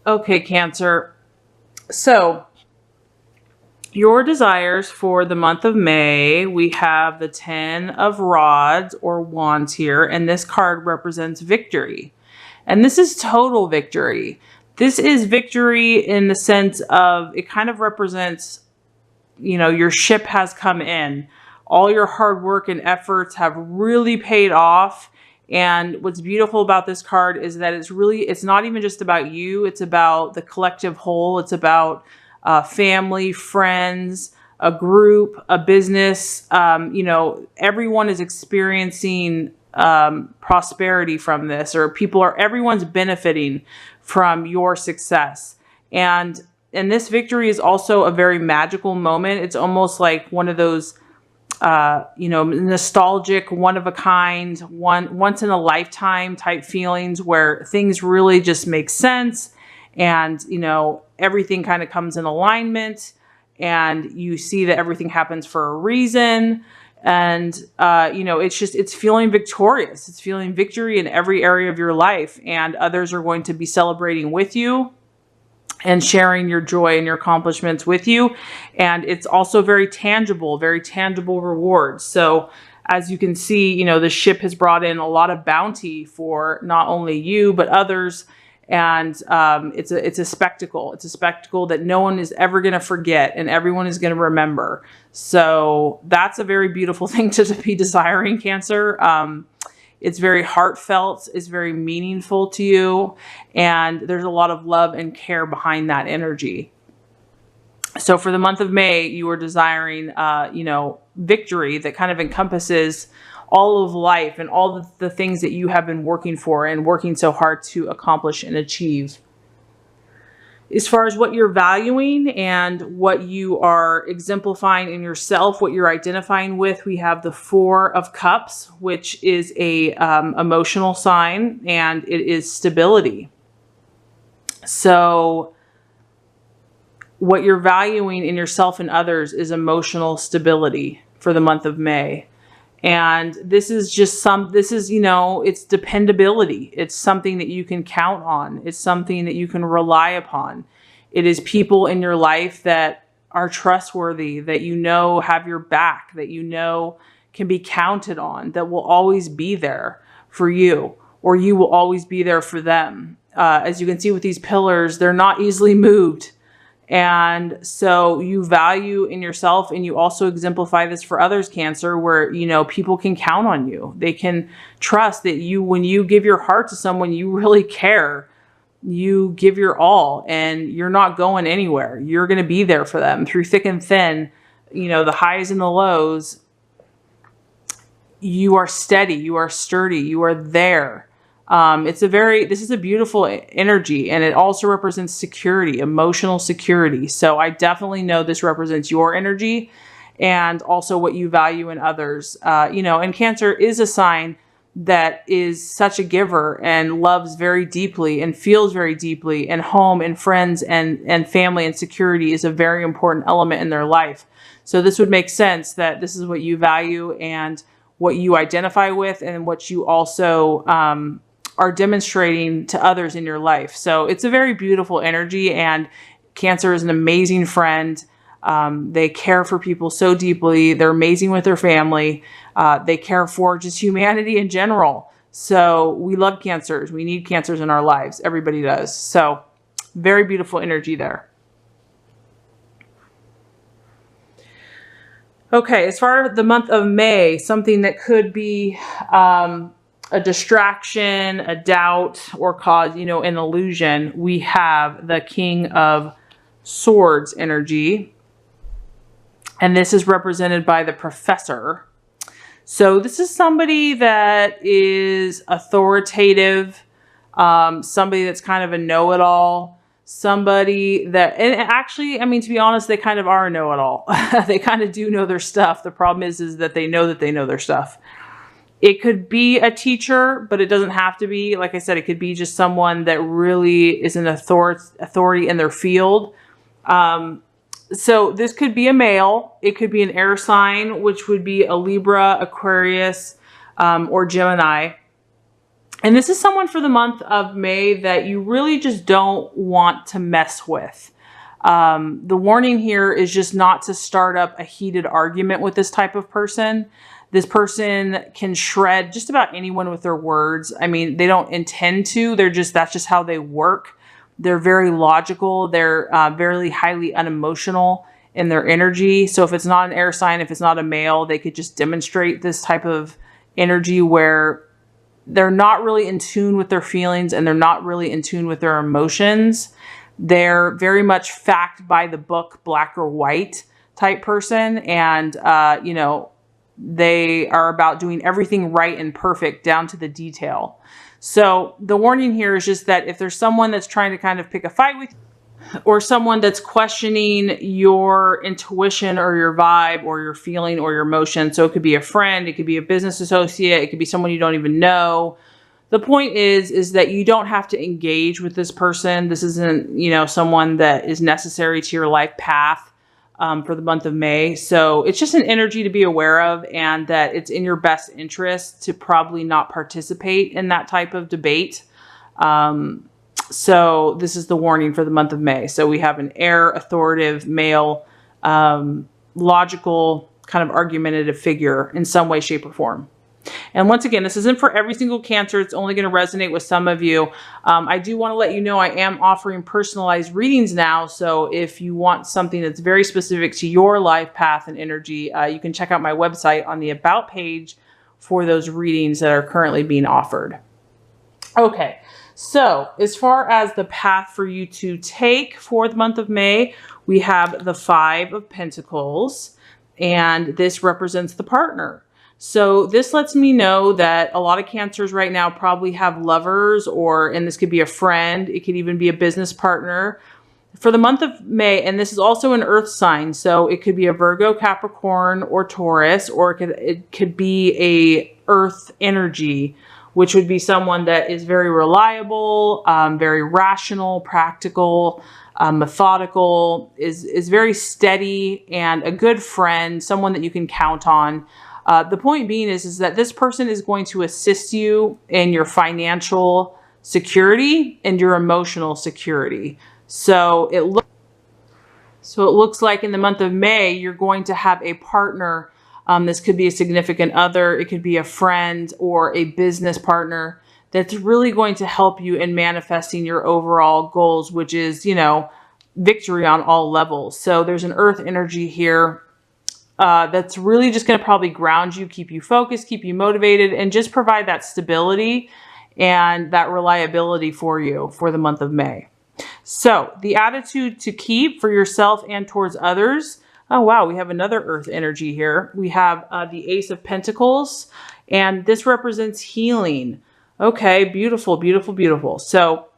Okay, Cancer. So your desires for the month of May, we have the 10 of Rods or Wands here, and this card represents victory. And this is total victory. This is victory in the sense of it kind of represents, you know, your ship has come in. All your hard work and efforts have really paid off. And what's beautiful about this card is that it's not even just about you. It's about the collective whole. It's about family, friends, a group, a business. You know, everyone is experiencing prosperity from this, or everyone's benefiting from your success. And this victory is also a very magical moment. It's almost like one of those, you know, nostalgic, one of a kind, once in a lifetime type feelings where things really just make sense. And, you know, everything kind of comes in alignment and you see that everything happens for a reason. And, you know, it's feeling victorious. It's feeling victory in every area of your life, and others are going to be celebrating with you and sharing your joy and your accomplishments with you. And it's also very tangible rewards. So as you can see, you know, the ship has brought in a lot of bounty for not only you, but others. And it's a spectacle. It's a spectacle that no one is ever going to forget and everyone is going to remember. So that's a very beautiful thing to be desiring, Cancer. It's very heartfelt. It's very meaningful to you. And there's a lot of love and care behind that energy. So for the month of May, you are desiring, you know, victory that kind of encompasses all of life and all the things that you have been working for and working so hard to accomplish and achieve. As far as what you're valuing and what you are exemplifying in yourself, what you're identifying with, we have the 4 of Cups, which is a emotional sign, and it is stability. So what you're valuing in yourself and others is emotional stability for the month of May. And this is, you know, it's dependability. It's something that you can count on. It's something that you can rely upon. It is people in your life that are trustworthy, that you know have your back, that you know can be counted on, that will always be there for you, or you will always be there for them. As you can see with these pillars, they're not easily moved. And so you value in yourself, and you also exemplify this for others, Cancer, where, you know, people can count on you. They can trust that you, when you give your heart to someone, you really care. You give your all and you're not going anywhere. You're going to be there for them through thick and thin, you know, the highs and the lows. You are steady. You are sturdy. You are there. This is a beautiful energy, and it also represents security, emotional security. So I definitely know this represents your energy and also what you value in others. You know, and Cancer is a sign that is such a giver and loves very deeply and feels very deeply, and home and friends and family and security is a very important element in their life. So this would make sense that this is what you value and what you identify with, and what you also, are demonstrating to others in your life. So it's a very beautiful energy, and Cancer is an amazing friend. They care for people so deeply. They're amazing with their family. They care for just humanity in general. So we love Cancers. We need Cancers in our lives. Everybody does. So very beautiful energy there. Okay, as far as the month of May, something that could be a distraction, a doubt, or cause, you know, an illusion, we have the King of Swords energy. And this is represented by the Professor. So this is somebody that is authoritative, somebody that's kind of a know-it-all, somebody that, and actually, I mean, to be honest, they kind of are a know-it-all. They kind of do know their stuff. The problem is that they know their stuff. It could be a teacher, but it doesn't have to be. Like I said, it could be just someone that really is an authority in their field. So this could be a male. It could be an air sign, which would be a Libra, Aquarius, or Gemini. And this is someone for the month of May that you really just don't want to mess with. The warning here is just not to start up a heated argument with this type of person. This person can shred just about anyone with their words. I mean, they don't intend to. That's just how they work. They're very logical. They're very highly unemotional in their energy. So if it's not an air sign, if it's not a male, they could just demonstrate this type of energy where they're not really in tune with their feelings and they're not really in tune with their emotions. They're very much fact by the book, black or white type person. And, you know, they are about doing everything right and perfect down to the detail. So the warning here is just that if there's someone that's trying to kind of pick a fight with you, or someone that's questioning your intuition or your vibe or your feeling or your emotion. So it could be a friend, it could be a business associate, it could be someone you don't even know. The point is that you don't have to engage with this person. This isn't, you know, someone that is necessary to your life path for the month of May. So it's just an energy to be aware of, and that it's in your best interest to probably not participate in that type of debate. So this is the warning for the month of May. So we have an air, authoritative, male, logical, kind of argumentative figure in some way, shape, or form. And once again, this isn't for every single Cancer. It's only going to resonate with some of you. I do want to let you know I am offering personalized readings now. So if you want something that's very specific to your life path and energy, you can check out my website on the About page for those readings that are currently being offered. Okay. So as far as the path for you to take for the month of May, we have the 5 of Pentacles, and this represents the partner. So this lets me know that a lot of Cancers right now probably have lovers, and this could be a friend. It could even be a business partner for the month of May. And this is also an earth sign. So it could be a Virgo, Capricorn, or Taurus, or it could be a earth energy, which would be someone that is very reliable, very rational, practical, methodical, is very steady, and a good friend, someone that you can count on. The point being is that this person is going to assist you in your financial security and your emotional security. So it looks like in the month of May, you're going to have a partner. This could be a significant other. It could be a friend or a business partner that's really going to help you in manifesting your overall goals, which is, you know, victory on all levels. So there's an earth energy here that's really just going to probably ground you, keep you focused, keep you motivated, and just provide that stability and that reliability for you for the month of May. So the attitude to keep for yourself and towards others. Oh, wow. We have another earth energy here. We have the Ace of Pentacles, and this represents healing. Okay. Beautiful, beautiful, beautiful. So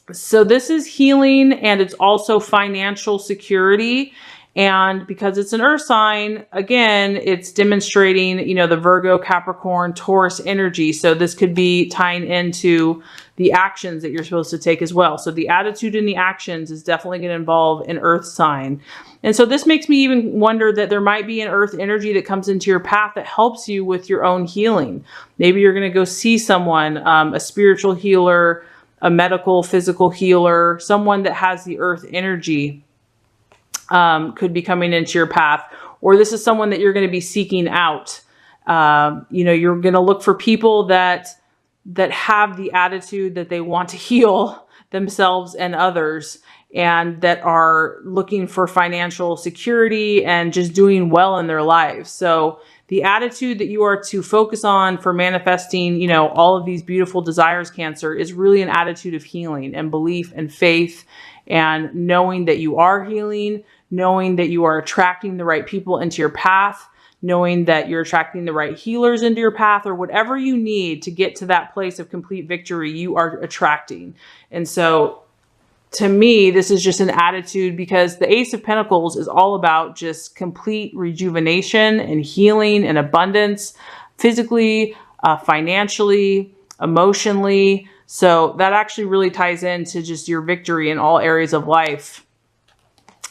this is healing, and it's also financial security. And because it's an earth sign, again, it's demonstrating, you know, the Virgo, Capricorn, Taurus energy. So this could be tying into the actions that you're supposed to take as well. So the attitude and the actions is definitely going to involve an earth sign. And so this makes me even wonder that there might be an earth energy that comes into your path that helps you with your own healing. Maybe you're going to go see someone, a spiritual healer, a medical, physical healer, someone that has the earth energy. Could be coming into your path, or this is someone that you're going to be seeking out. You know, you're going to look for people that have the attitude that they want to heal themselves and others, and that are looking for financial security and just doing well in their lives. So the attitude that you are to focus on for manifesting, you know, all of these beautiful desires, Cancer, is really an attitude of healing and belief and faith, and knowing that you are healing, knowing that you are attracting the right people into your path, knowing that you're attracting the right healers into your path, or whatever you need to get to that place of complete victory, you are attracting. And so to me, this is just an attitude, because the Ace of Pentacles is all about just complete rejuvenation and healing and abundance, physically, financially, emotionally. So that actually really ties into just your victory in all areas of life.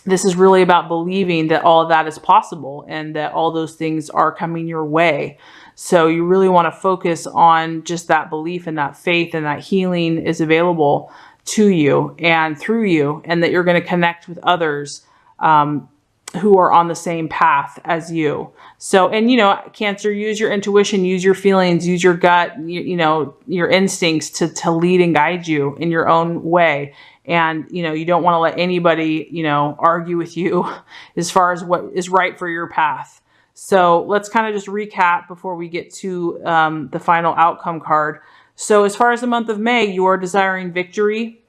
This is really about believing that all of that is possible and that all those things are coming your way. So you really want to focus on just that belief and that faith and that healing is available to you and through you, and that you're going to connect with others who are on the same path as you. So, and Cancer, use your intuition, use your feelings, use your gut, your instincts to lead and guide you in your own way. And, you don't want to let anybody, argue with you as far as what is right for your path. So let's kind of just recap before we get to the final outcome card. So as far as the month of May, you are desiring victory.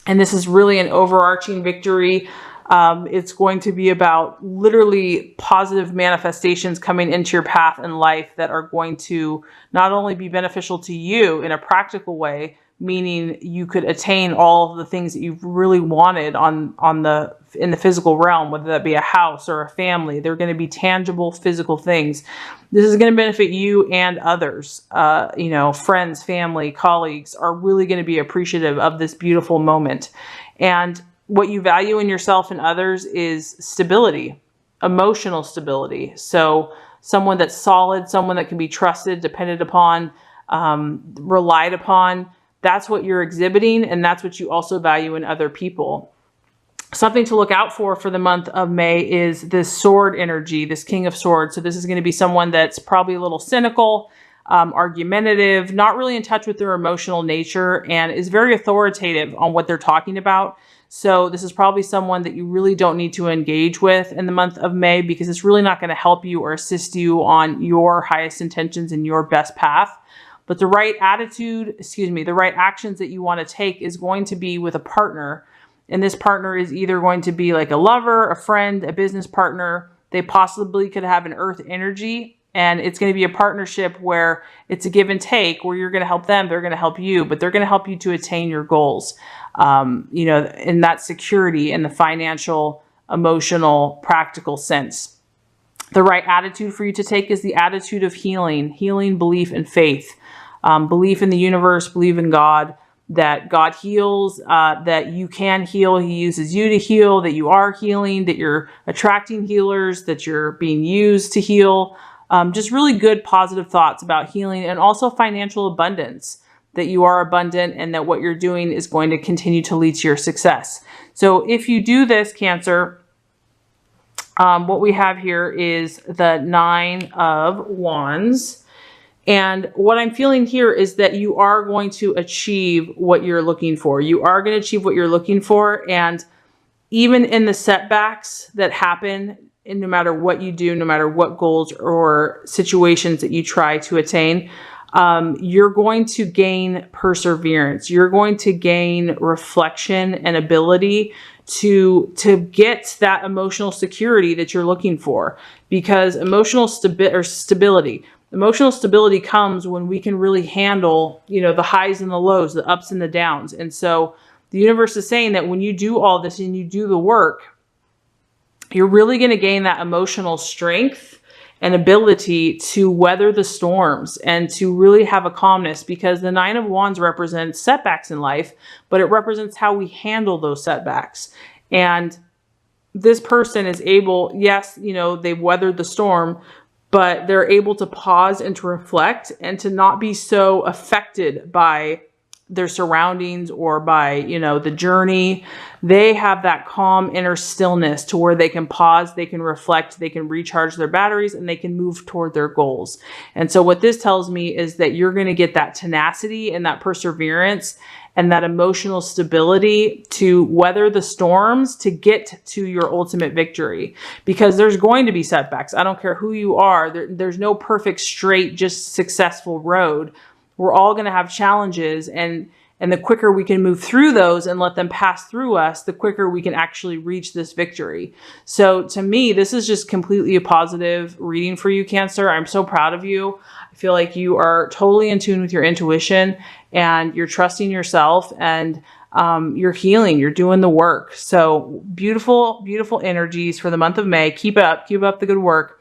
And this is really an overarching victory. It's going to be about literally positive manifestations coming into your path in life that are going to not only be beneficial to you in a practical way, meaning you could attain all of the things that you've really wanted in the physical realm, whether that be a house or a family. They're going to be tangible physical things. This is going to benefit you and others. Friends, family, colleagues are really going to be appreciative of this beautiful moment. And what you value in yourself and others is stability, emotional stability. So someone that's solid, someone that can be trusted, depended upon, relied upon. That's what you're exhibiting, and that's what you also value in other people. Something to look out for the month of May is this sword energy, this King of Swords. So this is going to be someone that's probably a little cynical, argumentative, not really in touch with their emotional nature, and is very authoritative on what they're talking about. So this is probably someone that you really don't need to engage with in the month of May, because it's really not going to help you or assist you on your highest intentions and your best path. But the right attitude, the right actions that you want to take is going to be with a partner. And this partner is either going to be like a lover, a friend, a business partner. They possibly could have an earth energy, and it's going to be a partnership where it's a give and take, where you're going to help them, they're going to help you, but they're going to help you to attain your goals. In that security, in the financial, emotional, practical sense. The right attitude for you to take is the attitude of healing, belief, and faith. Belief in the universe, believe in God, that God heals, that you can heal. He uses you to heal, that you are healing, that you're attracting healers, that you're being used to heal. Just really good, positive thoughts about healing, and also financial abundance, that you are abundant and that what you're doing is going to continue to lead to your success. So if you do this, Cancer, what we have here is the 9 of Wands. And what I'm feeling here is that you are going to achieve what you're looking for. You are going to achieve what you're looking for. And even in the setbacks that happen, and no matter what you do, no matter what goals or situations that you try to attain, you're going to gain perseverance. You're going to gain reflection and ability to get that emotional security that you're looking for, because emotional stability comes when we can really handle, the highs and the lows, the ups and the downs. And so the universe is saying that when you do all this and you do the work, you're really going to gain that emotional strength and ability to weather the storms and to really have a calmness, because the 9 of Wands represents setbacks in life, but it represents how we handle those setbacks. And this person is able, yes, they've weathered the storm, but they're able to pause and to reflect and to not be so affected by their surroundings or by, the journey. They have that calm inner stillness to where they can pause, they can reflect, they can recharge their batteries, and they can move toward their goals. And so what this tells me is that you're going to get that tenacity and that perseverance and that emotional stability to weather the storms to get to your ultimate victory, because there's going to be setbacks. I don't care who you are. There's no perfect, straight, just successful road. We're all going to have challenges, and the quicker we can move through those and let them pass through us, the quicker we can actually reach this victory. So to me, this is just completely a positive reading for you, Cancer. I'm so proud of you. I feel like you are totally in tune with your intuition, and you're trusting yourself, and you're healing, you're doing the work. So beautiful, beautiful energies for the month of May. Keep it up the good work.